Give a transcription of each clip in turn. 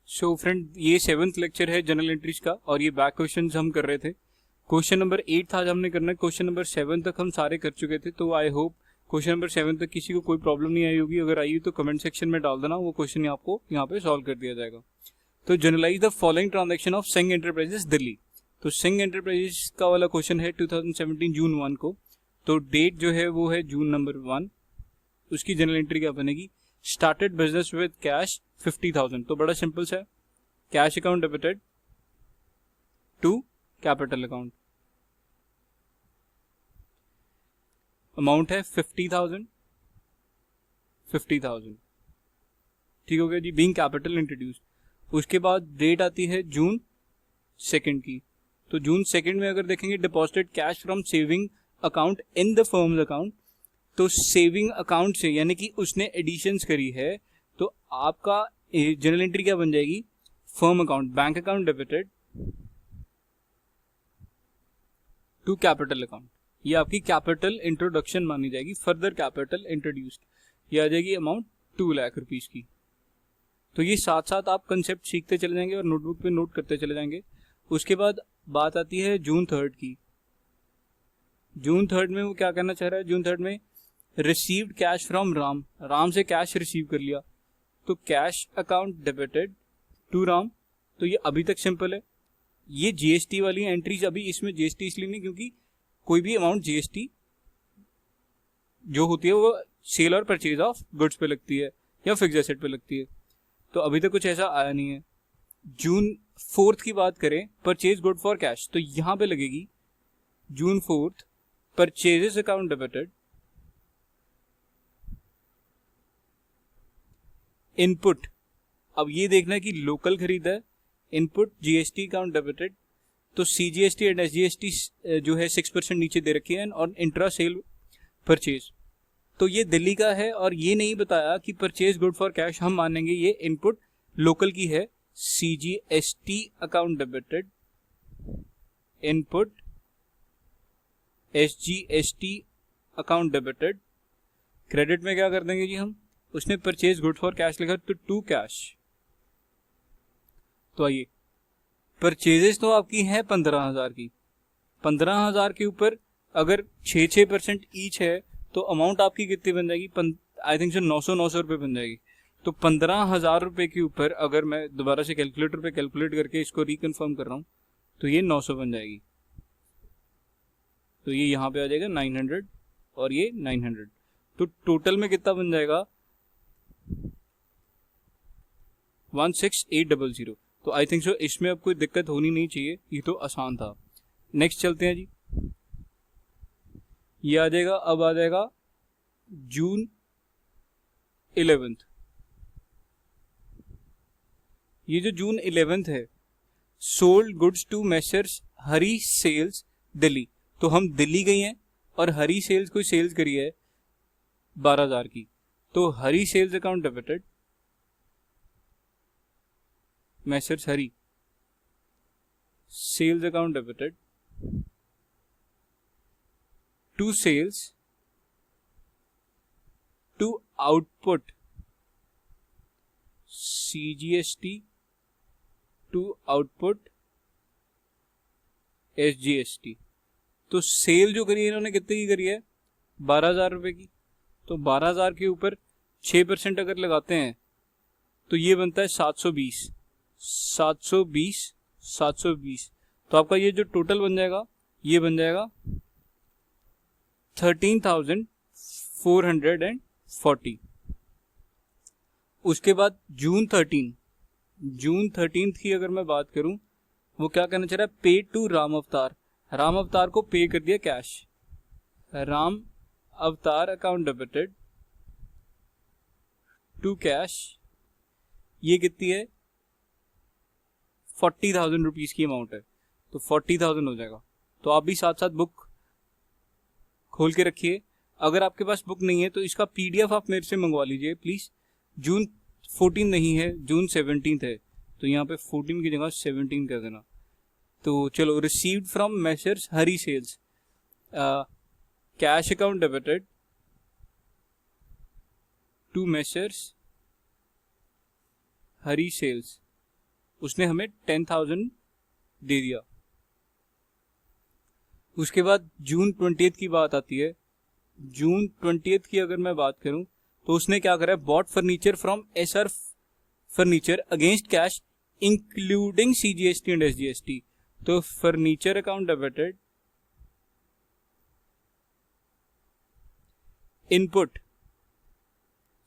So friend, ये 7th lecture है general entries का और ये बैक क्वेश्चंस हम कर रहे थे। क्वेश्चन नंबर 8 था आज हमने करना है, क्वेश्चन नंबर 7 तक हम सारे कर चुके थे। तो आई होप क्वेश्चन नंबर 7 तक किसी को कोई प्रॉब्लम नहीं आई होगी। अगर आई तो कमेंट सेक्शन में डाल देना, वो क्वेश्चन आपको यहाँ पे सॉल्व कर दिया जाएगा। तो journalise the following transaction of Singh enterprises Delhi. तो सिंह एंटरप्राइजेस का वाला क्वेश्चन है 2017 जून 1 को। तो डेट जो है वो है जून नंबर 1। उसकी जनरल एंट्री क्या बनेगी? Started business with cash 50,000। तो बड़ा सिंपल सा है, cash account debited to capital account. Amount है 50,000 50,000। ठीक हो गया जी, बीइंग कैपिटल इंट्रोड्यूस्ड। उसके बाद डेट आती है जून 2 की। तो जून 2 में अगर देखेंगे deposited cash from saving account in the firms account. तो सेविंग अकाउंट से यानी कि उसने एडिशंस करी है, तो आपका जनरल एंट्री क्या बन जाएगी? Firm account, bank account debited to capital account. ये आपकी कैपिटल इंट्रोडक्शन मानी जाएगी, फर्दर कैपिटल इंट्रोड्यूस्ड। ये आ जाएगी अमाउंट 2 लाख रुपीज की। तो ये साथ साथ आप कंसेप्ट सीखते चले जाएंगे और नोटबुक पे नोट करते चले जाएंगे। उसके बाद बात आती है जून 3 की। जून 3 में वो क्या करना चाह रहा है? जून 3 में received cash from Ram, Ram से कैश रिसीव कर लिया, तो cash account debited to Ram. तो ये अभी तक सिंपल है। ये जीएसटी वाली एंट्रीज, अभी इसमें जीएसटी इसलिए नहीं क्योंकि कोई भी अमाउंट जीएसटी जो होती है वो सेल और परचेज ऑफ गुड्स पे लगती है या फिक्स एसेट पे लगती है। तो अभी तक कुछ ऐसा आया नहीं है। जून 4 की बात करें, परचेज गुड फॉर कैश, तो यहां पे लगेगी जून 4 परचेजेस अकाउंट डेबिटेड इनपुट। अब ये देखना है कि लोकल खरीदा है, इनपुट जीएसटी अकाउंट डेबिटेड। तो सीजीएसटी एंड एसजीएसटी जो है 6% नीचे दे रखी है और इंट्रा सेल परचेज। तो ये दिल्ली का है और ये नहीं बताया कि परचेज गुड फॉर कैश हम मानेंगे ये इनपुट लोकल की है। CGST account debited input SGST account debited. Credit में क्या कर देंगे जी हम? उसने परचेज गुड फॉर कैश लिखा तो टू कैश। तो आइए, परचेजेस तो आपकी है 15,000 की। 15,000 के ऊपर अगर 6% ईच है तो अमाउंट आपकी कितनी बन जाएगी? आई थिंक सो 900 रुपए बन जाएगी। तो 15,000 रुपए के ऊपर अगर मैं दोबारा से कैलकुलेटर पे कैलकुलेट करके इसको रिकन्फर्म कर रहा हूं तो ये 900 बन जाएगी। तो ये यहां पे आ जाएगा 900 और ये 900। तो टोटल में कितना बन जाएगा? 16,800। तो आई थिंक सो इसमें अब कोई दिक्कत होनी नहीं चाहिए, ये तो आसान था। नेक्स्ट चलते हैं जी। ये आ जाएगा, अब आ जाएगा जून 11। ये जो जून 11 है, sold goods to messrs Hari sales Delhi. तो हम दिल्ली गई हैं और हरी सेल्स कोई सेल्स करी है 12,000 की। तो Hari sales account debited messrs Hari sales account debited to sales to output CGST to output SGST. तो सेल जो करी है इन्होंने कितने की करी है? 12,000 रुपए की। तो 12,000 के ऊपर 6% अगर लगाते हैं तो ये बनता है 720। 720। तो आपका ये जो टोटल बन जाएगा ये बन जाएगा 13,440। उसके बाद जून 13 की अगर मैं बात करूं, वो क्या करना चाह रहा है? पे टू राम अवतार। राम अवतार को पे कर दिया कैश। राम अवतार अकाउंट डेबिटेड टू कैश। ये कितनी है? 40,000 रुपीज की अमाउंट है, तो 40,000 हो जाएगा। तो आप भी साथ साथ बुक खोल के रखिए। अगर आपके पास बुक नहीं है तो इसका पीडीएफ आप मेरे से मंगवा लीजिए प्लीज। जून 14 नहीं है, जून 17 है, तो यहाँ पे 14 की जगह 17 कर देना। तो चलो, received from messrs Hari sales, cash account debited to messrs Hari sales उसने हमें 10,000 दे दिया। उसके बाद जून 20 की बात आती है। जून 20 की अगर मैं बात करूं तो उसने क्या करा है, bought furniture from SR furniture against cash including CGST and SGST। तो furniture account debited, input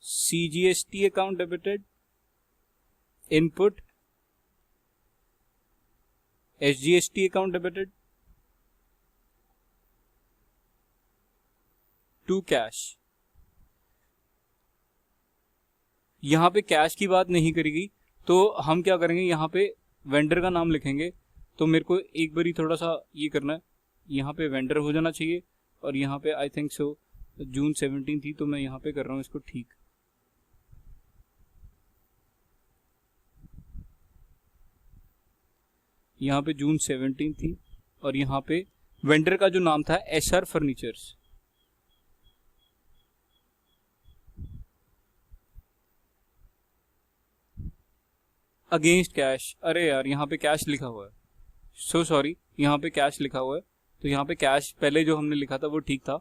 CGST account debited, input SGST account debited to cash. यहां पे कैश की बात नहीं करेगी तो हम क्या करेंगे, यहाँ पे वेंडर का नाम लिखेंगे। तो मेरे को एक बारी थोड़ा सा ये करना है, यहाँ पे वेंडर हो जाना चाहिए और यहाँ पे आई थिंक सो जून 17 थी, तो मैं यहाँ पे कर रहा हूँ इसको ठीक। यहाँ पे जून 17 थी और यहाँ पे वेंडर का जो नाम था SR फर्नीचर्स। अगेंस्ट कैश, अरे यार यहाँ पे कैश लिखा हुआ है, सो सॉरी, यहाँ पे कैश लिखा हुआ है। तो यहाँ पे कैश पहले जो हमने लिखा था वो ठीक था,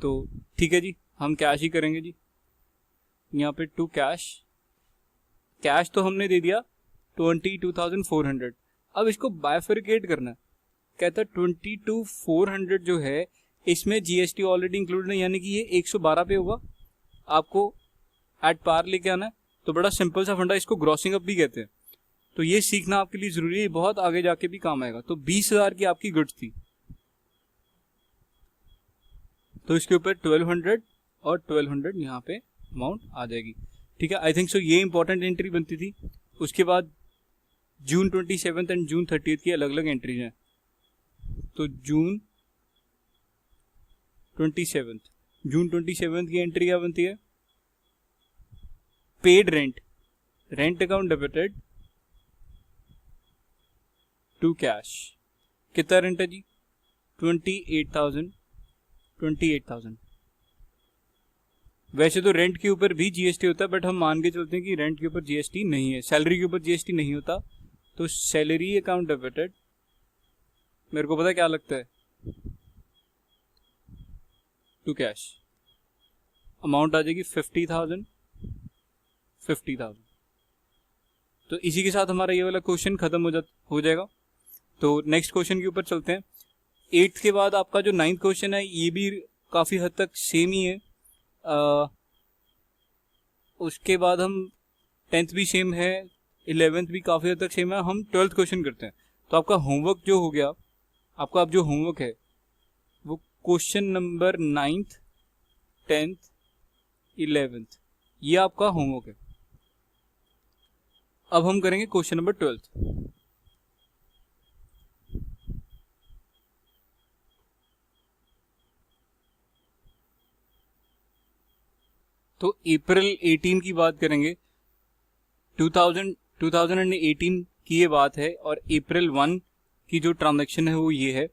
तो ठीक है जी, हम कैश ही करेंगे जी। यहाँ पे टू कैश, कैश तो हमने दे दिया 22,400। अब इसको बायफरिकेट करना है। कहता 22,400 जो है इसमें GST ऑलरेडी इंक्लूडेड है, यानी कि ये 112 पे होगा। आपको एट पार लेके आना है। तो बड़ा सिंपल सा फंडा, इसको ग्रॉसिंग अप भी कहते हैं। तो ये सीखना आपके लिए जरूरी है, बहुत आगे जाके भी काम आएगा। तो 20,000 की आपकी गुड्स थी, तो इसके ऊपर 1200 और 1200 यहाँ पे अमाउंट आ जाएगी। ठीक है, आई थिंक सो ये इंपॉर्टेंट एंट्री बनती थी। उसके बाद जून 27 एंड जून 30 की अलग अलग एंट्रीज हैं। तो जून 27 की एंट्री क्या बनती है, paid rent, rent account debited to cash. कितना रेंट है जी, 28,000। वैसे तो रेंट के ऊपर भी GST होता है, बट हम मान के चलते हैं कि रेंट के ऊपर GST नहीं है, सैलरी के ऊपर GST नहीं होता। तो सैलरी अकाउंट डेबिटेड, मेरे को पता क्या लगता है, टू कैश। अमाउंट आ जाएगी 50,000। तो इसी के साथ हमारा ये वाला क्वेश्चन खत्म हो जाएगा। तो नेक्स्ट क्वेश्चन के ऊपर चलते हैं। 8th के बाद आपका जो 9th क्वेश्चन है ये भी काफी हद तक सेम ही है। उसके बाद हम 10th भी सेम है, 11th भी काफी हद तक सेम है। हम 12th क्वेश्चन करते हैं। तो आपका होमवर्क जो हो गया, आपका अब जो होमवर्क है वो question number 9th, 10th, 11th, ये आपका होमवर्क है। अब हम करेंगे क्वेश्चन नंबर 12th। तो अप्रैल 18 की बात करेंगे। 2018 की ये बात है और अप्रैल 1 की जो ट्रांजैक्शन है वो ये है।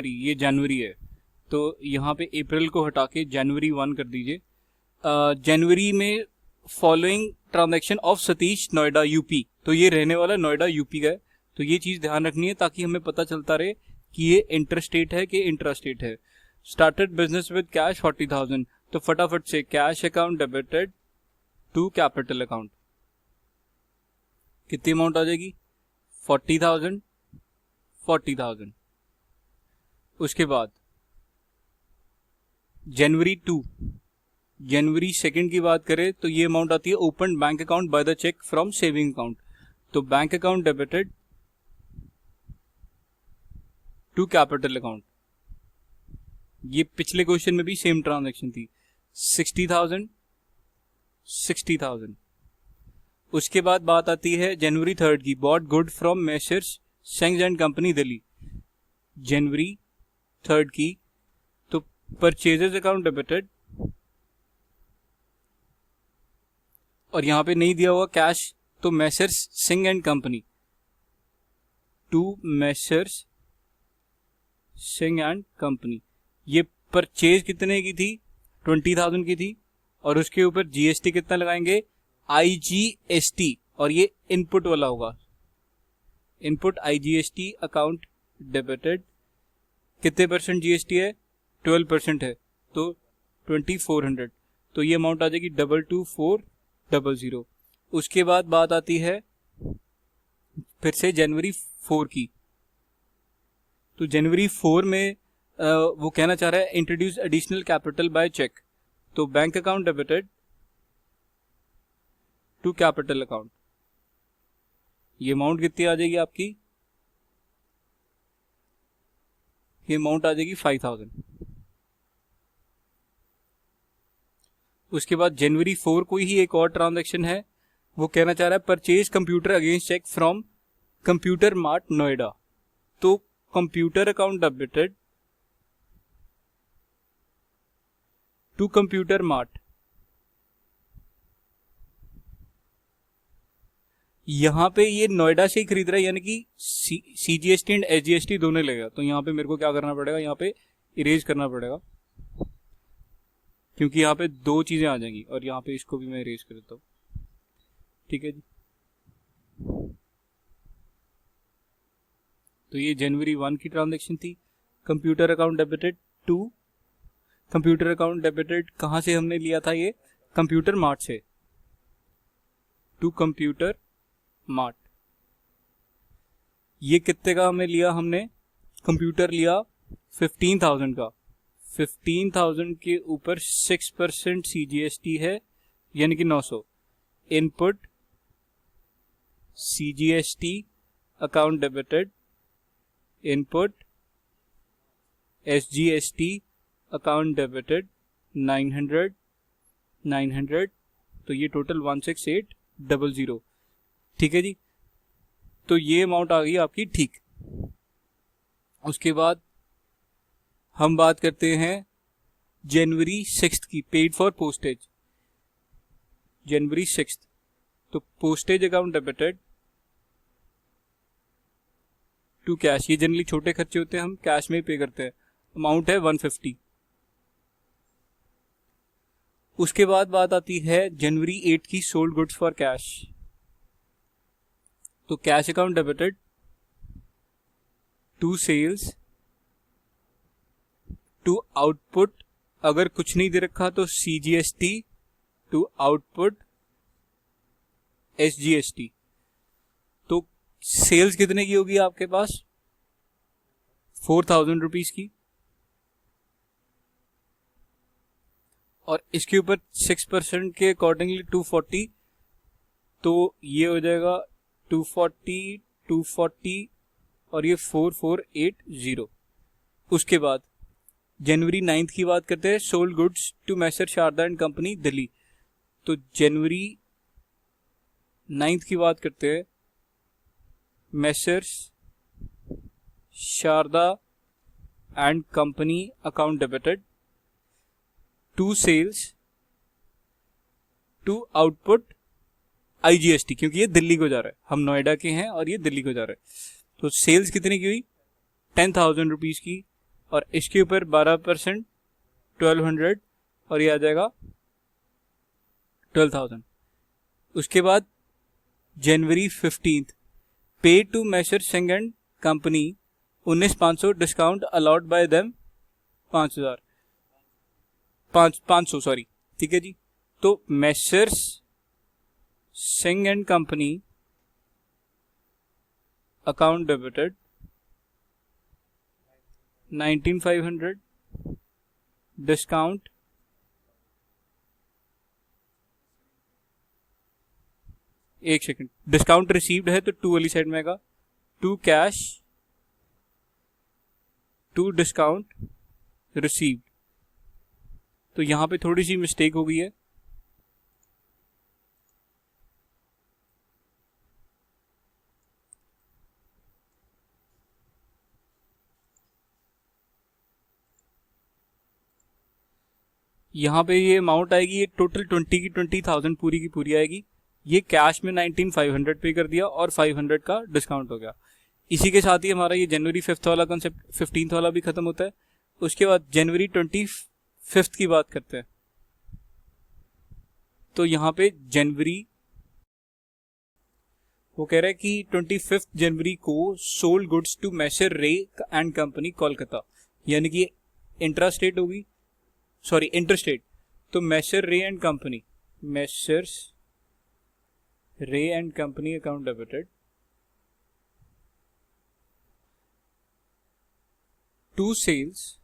ये जनवरी है, तो यहाँ पे अप्रैल को हटा के जनवरी 1 कर दीजिए। जनवरी में following transaction of Satish Noida UP, तो ये रहने वाला नोएडा यूपी का है। तो ये चीज ध्यान रखनी है ताकि हमें पता चलता रहे कि ये इंटरस्टेट है कि इंट्रास्टेट है। स्टार्टेड बिजनेस विद कैश 40,000, तो फटाफट से cash account debited to capital account. कितनी अमाउंट आ जाएगी, 40,000। उसके बाद जनवरी 2nd की बात करें तो ये अमाउंट आती है open bank account by the cheque from saving account. तो bank account debited to capital account. ये पिछले क्वेश्चन में भी सेम ट्रांजैक्शन थी, 60,000। उसके बाद बात आती है जनवरी 3rd की, बॉट गुड फ्रॉम मेसर्स सेंग्स एंड कंपनी दिल्ली, जनवरी 3rd की। तो परचेजेस अकाउंट डेबिटेड, और यहां पे नहीं दिया हुआ कैश, तो messrs Singh and company to messrs Singh and company. ये परचेज कितने की थी, 20,000 की थी, और उसके ऊपर GST कितना लगाएंगे, IGST, और ये इनपुट वाला होगा, इनपुट IGST अकाउंट डेबिटेड। कितने परसेंट जीएसटी है? 12% है, तो 2400, तो ये अमाउंट आ जाएगी 22400। उसके बाद बात आती है फिर से जनवरी 4 की। तो जनवरी 4 में वो कहना चाह रहा है introduce additional capital by cheque. तो bank account debited to capital account, ये अमाउंट कितनी आ जाएगी आपकी? ये अमाउंट आ जाएगी 5000। उसके बाद जनवरी 4 को ही एक और ट्रांजैक्शन है, वो कहना चाह रहा है purchase computer against cheque from computer mart Noida. तो computer account debited to computer mart, यहां पे ये नोएडा से ही खरीद रहा है, यानी कि CGST एंड SGST दोनों लगेगा। तो यहां पे मेरे को क्या करना पड़ेगा, यहाँ पे इरेज करना पड़ेगा, क्योंकि यहाँ पे दो चीजें आ जाएंगी, और यहाँ पे इसको भी मैं इरेज कर देता हूँ। ठीक है जी। तो ये जनवरी 1 की ट्रांजैक्शन थी। Computer account debited to, computer account debited कहां से हमने लिया था? ये कंप्यूटर मार्ट से, टू कंप्यूटर मार्ट। ये कितने का हमें लिया? हमने कंप्यूटर लिया 15,000 का। 15,000 के ऊपर 6% CGST है, यानी कि 900। Input CGST account debited, input SGST account debited 900, तो ये टोटल 16800। ठीक है जी। तो ये अमाउंट आ गई आपकी, ठीक। उसके बाद हम बात करते हैं जनवरी 6 की, पेड फॉर पोस्टेज। जनवरी 6, तो postage account debited to cash. ये जनरली छोटे खर्चे होते हैं, हम कैश में ही पे करते हैं। अमाउंट है 150। उसके बाद बात आती है जनवरी 8 की, सोल्ड गुड्स फॉर कैश। तो cash account debited to sales to output, अगर कुछ नहीं दे रखा तो CGST टू आउटपुट SGST। तो सेल्स कितने की होगी आपके पास? 4000 रुपीज की, और इसके ऊपर 6% के अकॉर्डिंगली 240, तो ये हो जाएगा 240 और ये 4480। उसके बाद जनवरी 9 की बात करते हैं, sold goods to messrs Sharda and company Delhi. तो जनवरी 9 की बात करते हैं, messrs Sharda and company account debited to sales to output IGST, क्योंकि ये दिल्ली को जा रहा है, हम नोएडा के हैं और ये दिल्ली को जा रहा है। तो सेल्स कितने की हुई? 10,000 रुपीज की, और इसके ऊपर 12% 1200, और ये आ जाएगा 12,000। उसके बाद जनवरी 15, pay to messrs Singh and company 19,500, discount allowed by them 500 sorry. ठीक है जी। तो messrs Singh and company account debited 19,500, discount एक सेकंड, डिस्काउंट रिसीव्ड है तो टू वाली साइड में आएगा, to cash to discount received. तो यहां पे थोड़ी सी मिस्टेक हो गई है, यहाँ पे ये अमाउंट आएगी, ये टोटल 20,000 पूरी की पूरी आएगी। ये कैश में 19,500 पे कर दिया और 500 का डिस्काउंट हो गया। इसी के साथ ही हमारा ये जनवरी 5 वाला कंसेप्ट 15 वाला भी खत्म होता है। उसके बाद जनवरी 25 की बात करते हैं। तो यहाँ पे जनवरी वो कह रहा है कि 25 जनवरी को sold goods to masher Ray and company Kolkata, यानी कि इंट्रा स्टेट होगी, सॉरी इंटरस्टेट। तो messrs Ray and company, messrs Ray and company account debited to sales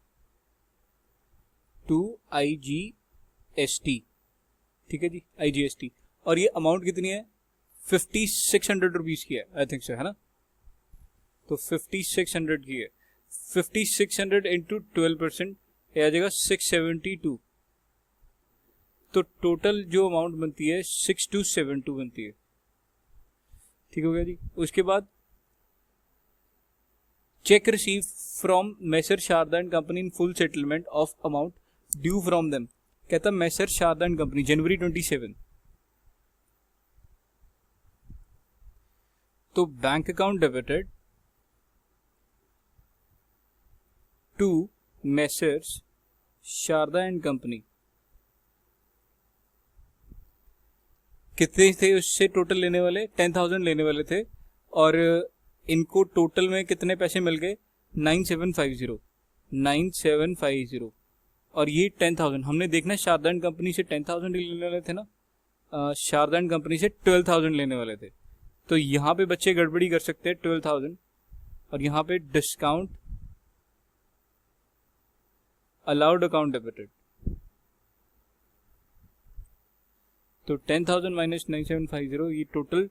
to IGST, ठीक है जी, IGST। और ये अमाउंट कितनी है, 5600 रुपीज की है, आई थिंक सो, है ना। तो 5600 की है, 5600 इंटू 12% आ जाएगा 672। तो टोटल जो अमाउंट बनती है 6272 बनती है, ठीक हो गया जी। उसके बाद cheque receive from messrs Sharda and company in full settlement of amount due from them, कहता मैसर शारदा एंड कंपनी जनवरी 27। तो bank account debited to messrs Sharda and company, कितने थे उससे टोटल लेने वाले, 10,000 लेने वाले थे, और इनको टोटल में कितने पैसे मिल गए, 9750, और ये 10,000। हमने देखना शारदा एंड कंपनी से 10,000 लेने वाले थे ना, शारदा एंड कंपनी से 12,000 लेने वाले थे। तो यहाँ पे बच्चे गड़बड़ी कर सकते हैं, 12,000, और यहाँ पे डिस्काउंट अलाउड अकाउंट डेबिटेड, तो 10,000 माइनस 9750, ये टोटल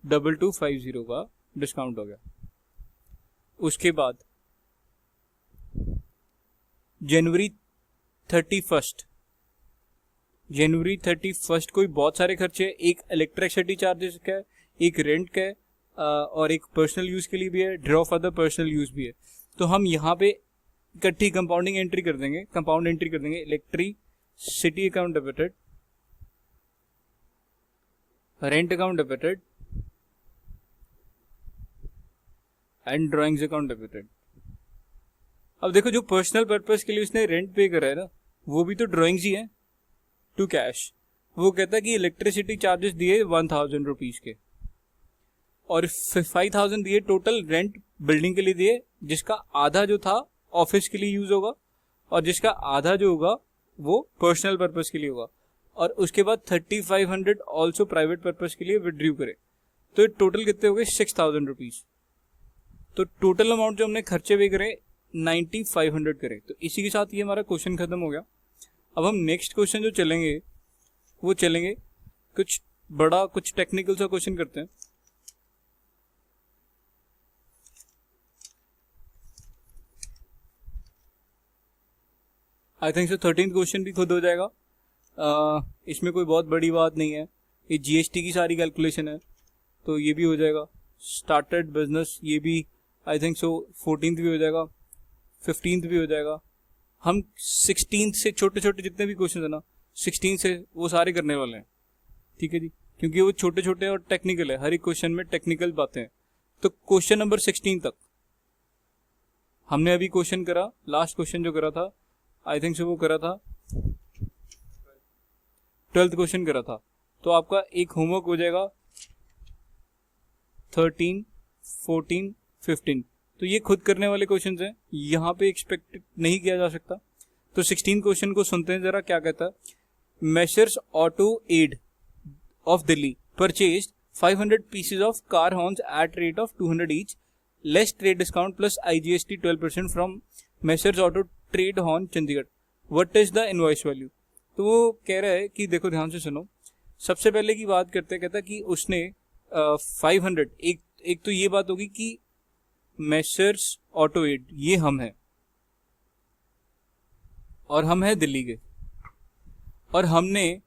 2250 का डिस्काउंट हो गया। उसके बाद जनवरी 31 को बहुत सारे खर्चे, एक इलेक्ट्रिसिटी चार्जेस का है, एक रेंट का है, और एक पर्सनल यूज के लिए भी है, draw for the personal use भी है। तो हम यहाँ पे इकट्ठी कंपाउंड एंट्री कर देंगे, electricity account debited, rent account debited and drawings account debited. अब देखो, जो पर्सनल पर्पस के लिए उसने रेंट पे करा है ना, वो भी तो ड्राइंग्स ही है टू कैश। वो कहता है कि इलेक्ट्रिसिटी चार्जेस दिए 1,000 रुपीज के, और 5,000 दिए टोटल रेंट बिल्डिंग के लिए दिए, जिसका आधा जो था ऑफिस के लिए यूज होगा, और जिसका आधा जो होगा वो पर्सनल पर्पस के लिए होगा, और उसके बाद 3,500 ऑल्सो प्राइवेट पर्पस के लिए विड्रू करे। तो टोटल कितने हो गए, 6,000 रुपीज। तो टोटल अमाउंट जो हमने खर्चे पे करे 9,500 करे। तो इसी के साथ ये हमारा क्वेश्चन खत्म हो गया। अब हम नेक्स्ट क्वेश्चन जो चलेंगे वो चलेंगे कुछ बड़ा, कुछ टेक्निकल सा क्वेश्चन करते हैं। I think so 13th question भी खुद हो जाएगा। इसमें कोई बहुत बड़ी बात नहीं है, ये GST की सारी कैलकुलेशन है, तो ये भी हो जाएगा। स्टार्टेड बिजनेस, ये भी आई थिंक सो 14th भी हो जाएगा, 15th भी हो जाएगा। हम 16th से छोटे छोटे जितने भी क्वेश्चन है ना, 16 से वो सारे करने वाले हैं, ठीक है जी, क्योंकि वो छोटे छोटे और टेक्निकल है, हर एक क्वेश्चन में टेक्निकल बातें हैं। तो क्वेश्चन नंबर 16 तक हमने अभी क्वेश्चन करा, लास्ट क्वेश्चन जो करा था आई थिंक सो वो करा था 12th क्वेश्चन करा था। तो आपका एक होमवर्क हो जाएगा 13, 14, 15। तो ये खुद करने वाले क्वेश्चंस हैं, यहाँ पे एक्सपेक्ट नहीं किया जा सकता। तो 16 क्वेश्चन को सुनते हैं जरा, क्या कहता है। Messrs auto aid of Delhi purchased 500 pieces of car horns at rate of 200 each, less trade discount plus IGST 12% from Messrs Auto Trade Horn Chandigarh. What is the invoice value? तो वो कह रहा है कि देखो ध्यान से सुनो, सबसे पहले की बात करते, कहता कि उसने 500, एक तो ये बात होगी कि मेसर्स ऑटो एड ये हम हैं, और हम हैं दिल्ली के, और हमने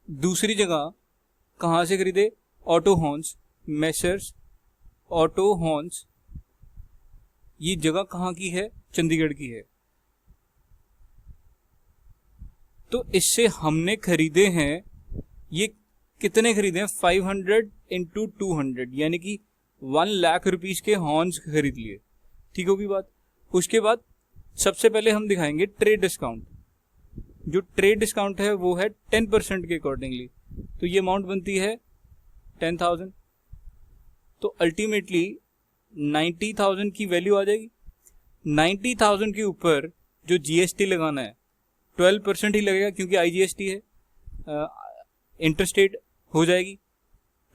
दूसरी जगह कहाँ से खरीदे, auto horns, messrs auto horns, ये जगह कहाँ की है, चंडीगढ़ की है। तो इससे हमने खरीदे हैं, ये कितने खरीदे हैं, 500 इंटू 200, यानी कि 1 लाख रुपीज के हॉर्न्स खरीद लिए, ठीक होगी बात। उसके बाद सबसे पहले हम दिखाएंगे ट्रेड डिस्काउंट। जो ट्रेड डिस्काउंट है वो है 10% के अकॉर्डिंगली, तो ये अमाउंट बनती है 10,000, तो अल्टीमेटली 90,000 की वैल्यू आ जाएगी। 90,000 के ऊपर जो जीएसटी लगाना है 12% ही लगेगा, क्योंकि आईजीएसटी है, इंटरस्टेट हो जाएगी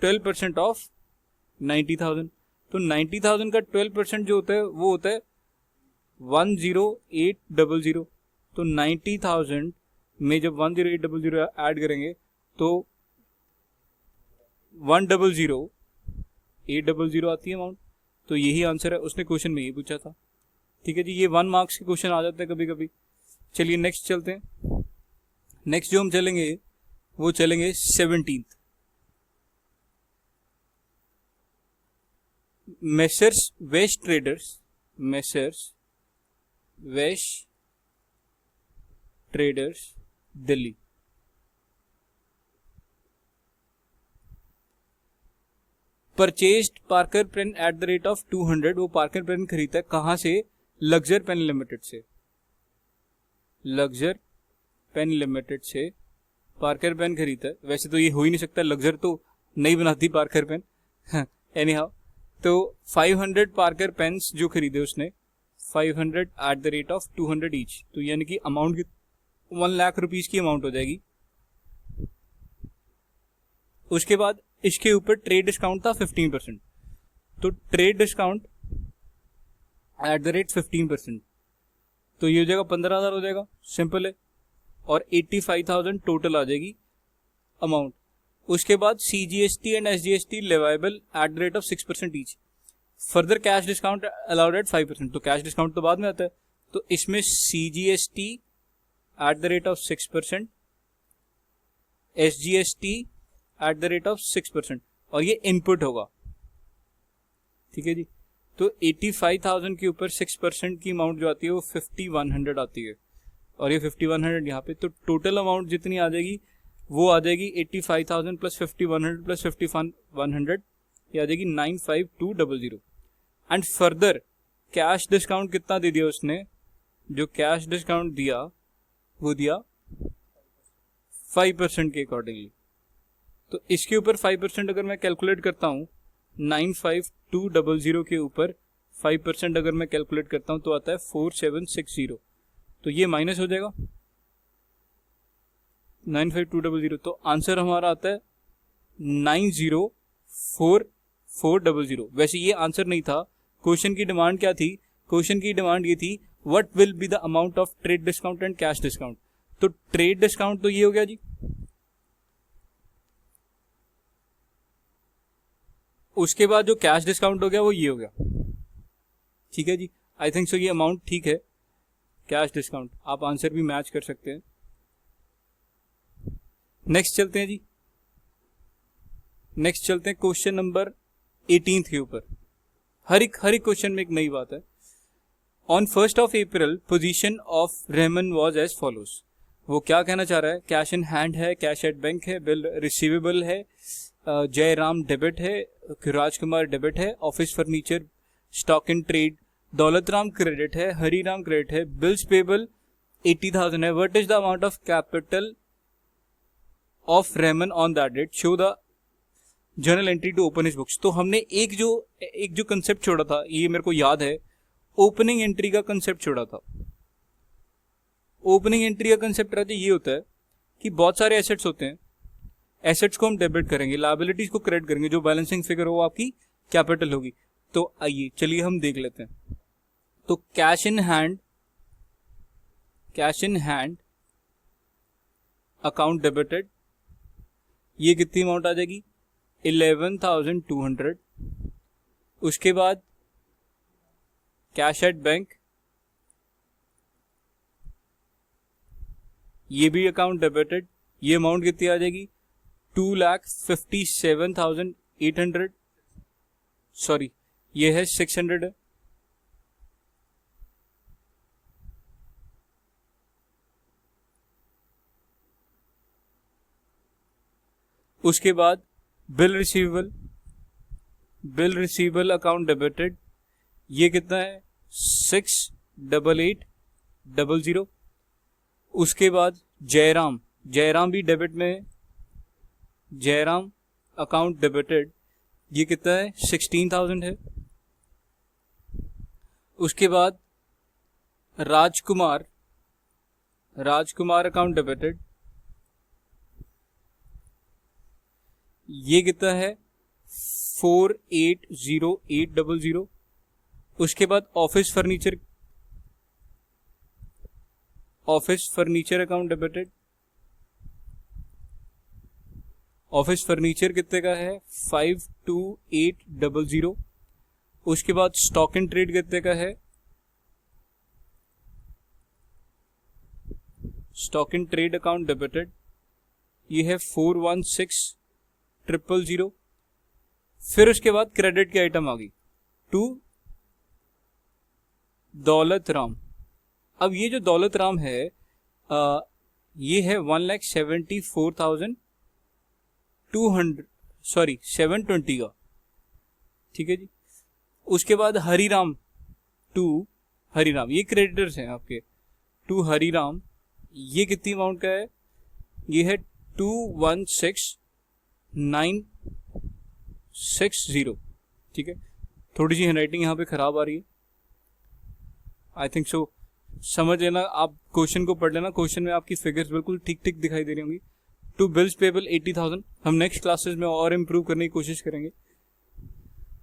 12% ऑफ 90,000। तो 90,000 का 12% जो होता है वो होता है 10800। तो 90,000 में जब 10800 ऐड करेंगे तो 100,800 आती है अमाउंट। तो यही आंसर है, उसने क्वेश्चन में ये पूछा था। ठीक है जी, ये 1 मार्क्स के क्वेश्चन आ जाते हैं कभी कभी। चलिए नेक्स्ट चलते हैं। नेक्स्ट जो हम चलेंगे वो चलेंगे 17th। मेसर्स वेश traders Delhi. Purchased Parker pen eight the rate of 200। वो पार्कर पेन खरीदता है कहां से? लग्जर पेन लिमिटेड से। लग्जर पेन लिमिटेड से पार्कर पेन खरीदता है। वैसे तो ये हो ही नहीं सकता, लग्जर तो नहीं बनाती पार्कर पेन। एनी हाउ, तो 500 पार्कर पेन्स जो खरीदे उसने, 500 eight the rate of 200 each. तो यानी कि अमाउंट 1 लाख रुपीज की अमाउंट हो जाएगी। उसके बाद इसके ऊपर ट्रेड डिस्काउंट था 15%। तो trade discount at the rate 15%, तो ये हो जाएगा 15,000 हो जाएगा, सिंपल है। और 85,000 टोटल आ जाएगी अमाउंट। उसके बाद CGST and SGST leviable at the rate of 6% each. Further cash discount allowed at 5%। तो कैश डिस्काउंट तो बाद में आता है। तो इसमें CGST eight the rate of 6%, SGST eight the rate of 6%, और ये इनपुट होगा। ठीक है जी, तो 85,000 के ऊपर 6% की अमाउंट जो आती है वो 5100 आती है, और ये 5100 यहाँ पे। तो टोटल अमाउंट जितनी आ जाएगी वो आ जाएगी 85,000 प्लस 5100 प्लस 5100, ये आ जाएगी 95200। एंड फर्दर कैश डिस्काउंट कितना दे दिया उसने? जो कैश डिस्काउंट दिया वो दिया 5% के अकॉर्डिंगली। तो इसके ऊपर 5% अगर मैं कैलकुलेट करता हूँ, 95200 के ऊपर 5% अगर मैं कैलकुलेट करता हूँ तो आता है 4760। तो ये माइनस हो जाएगा 95200। तो आंसर हमारा आता है 904400। वैसे ये आंसर नहीं था, क्वेश्चन की डिमांड क्या थी? क्वेश्चन की डिमांड ये थी what will be the amount of trade discount and cash discount. तो ट्रेड डिस्काउंट तो ये हो गया जी, उसके बाद जो कैश डिस्काउंट हो गया वो ये हो गया। ठीक है जी, आई थिंक सो ये अमाउंट ठीक है। कैश डिस्काउंट आप आंसर भी मैच कर सकते हैं। नेक्स्ट चलते हैं जी, नेक्स्ट चलते हैं क्वेश्चन नंबर 18 के ऊपर। हर एक क्वेश्चन में एक नई बात है। On 1st of April position of Rahman was as follows. वो क्या कहना चाह रहा है? कैश इन हैंड है, कैश एट बैंक है, बिल रिसीवेबल है, जयराम डेबिट है, राजकुमार डेबिट है, office furniture stock in trade, Daulat Ram credit है, हरिराम क्रेडिट है, बिल्स पेबल 80,000 है। What is the amount of capital of Rahman on that date? Show the journal entry to open his books. तो हमने एक जो कंसेप्ट छोड़ा था, ये मेरे को याद है, ओपनिंग एंट्री का कंसेप्ट छोड़ा था। ओपनिंग एंट्री का कंसेप्ट रहता है, ये होता है कि बहुत सारे एसेट्स होते हैं, एसेट्स को हम डेबिट करेंगे, लायबिलिटीज को क्रेडिट करेंगे, जो बैलेंसिंग फिगर हो आपकी कैपिटल होगी। तो आइए चलिए हम देख लेते हैं। तो cash in hand account debited, ये कितनी अमाउंट आ जाएगी? 11,200। उसके बाद कैश एट बैंक, ये भी अकाउंट डेबिटेड, ये अमाउंट कितनी आ जाएगी? 2,57,800। सॉरी, ये है 600 है। उसके बाद बिल रिसीवेबल अकाउंट डेबिटेड, ये कितना है? 6,88,00। उसके बाद जयराम भी डेबिट में है, जयराम अकाउंट डेबिटेड, ये कितना है 16,000 है। उसके बाद राजकुमार अकाउंट डेबिटेड, ये कितना है 480800। उसके बाद office furniture account debited, office furniture कितने का है 52800। उसके बाद स्टॉक एंड ट्रेड कितने का है, stock and trade account debited, ये है 416000। फिर उसके बाद क्रेडिट की आइटम आ गई टू दौलत राम। अब ये जो दौलत राम है ये है 1,74,200 का, ठीक है जी। उसके बाद हरिराम ये क्रेडिटर्स हैं आपके, टू हरिराम, ये कितनी अमाउंट का है, ये है 216,960, ठीक है। थोड़ी सी हैंडराइटिंग यहाँ पे खराब आ रही है, आई थिंक सो समझ लेना, आप क्वेश्चन को पढ़ लेना, क्वेश्चन में आपकी फिगर्स बिल्कुल ठीक ठीक दिखाई दे रही होंगी। टू बिल्स पेबल 80,000, हम नेक्स्ट क्लासेस में और इम्प्रूव करने की कोशिश करेंगे।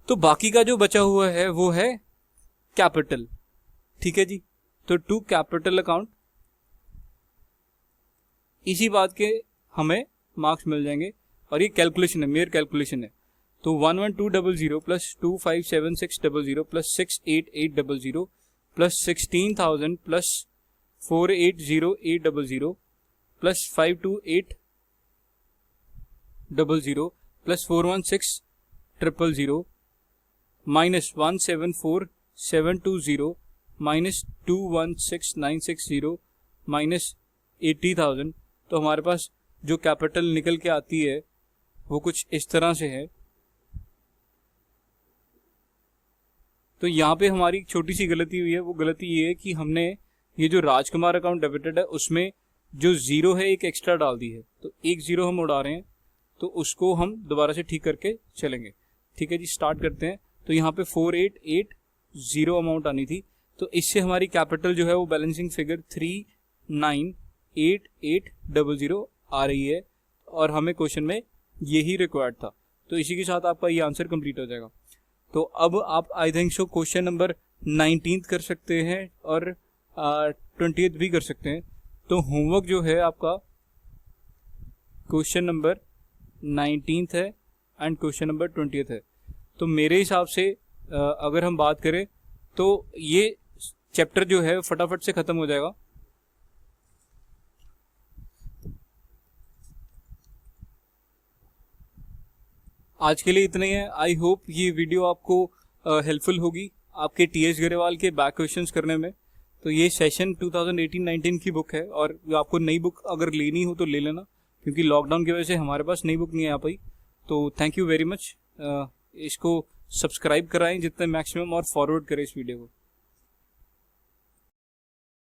तो बाकी का जो बचा हुआ है वो है कैपिटल, ठीक है जी। तो टू कैपिटल अकाउंट, इसी बात के हमें मार्क्स मिल जाएंगे, और ये कैलकुलेशन है, मेयर कैलकुलेशन है। तो 11200 plus 257600 plus 68800 plus 16,000 plus 480800 plus 52800 plus 416000 minus 174,720 minus 216,960 minus 80,000। तो हमारे पास जो कैपिटल निकल के आती है वो कुछ इस तरह से है। तो यहाँ पे हमारी छोटी सी गलती हुई है, वो गलती ये है कि हमने ये जो राजकुमार अकाउंट डेबिटेड है उसमें जो जीरो है एक एक्स्ट्रा डाल दी है, तो एक जीरो हम उड़ा रहे हैं, तो उसको हम दोबारा से ठीक करके चलेंगे, ठीक है जी। स्टार्ट करते हैं। तो यहाँ पे 4880 अमाउंट आनी थी, तो इससे हमारी कैपिटल जो है वो बैलेंसिंग फिगर 398800 आ रही है, और हमें क्वेश्चन में यही रिक्वायर्ड था। तो इसी के साथ आपका ये आंसर कंप्लीट हो जाएगा। तो अब आप I think so question number 19 कर सकते हैं और 20th भी कर सकते हैं। तो होमवर्क जो है आपका क्वेश्चन नंबर 19 है एंड क्वेश्चन नंबर 20th है। तो मेरे हिसाब से अगर हम बात करें तो ये चैप्टर जो है फटाफट से खत्म हो जाएगा। आज के लिए इतना ही है। आई होप ये वीडियो आपको हेल्पफुल होगी आपके टीएस गरेवाल के बैक क्वेश्चंस करने में। तो ये सेशन 2018-19 की बुक है, और आपको नई बुक अगर लेनी हो तो ले लेना, क्योंकि लॉकडाउन की वजह से हमारे पास नई बुक नहीं आ पाई। तो थैंक यू वेरी मच। इसको सब्सक्राइब कराएं जितने मैक्सिमम, और फॉरवर्ड करें इस वीडियो को।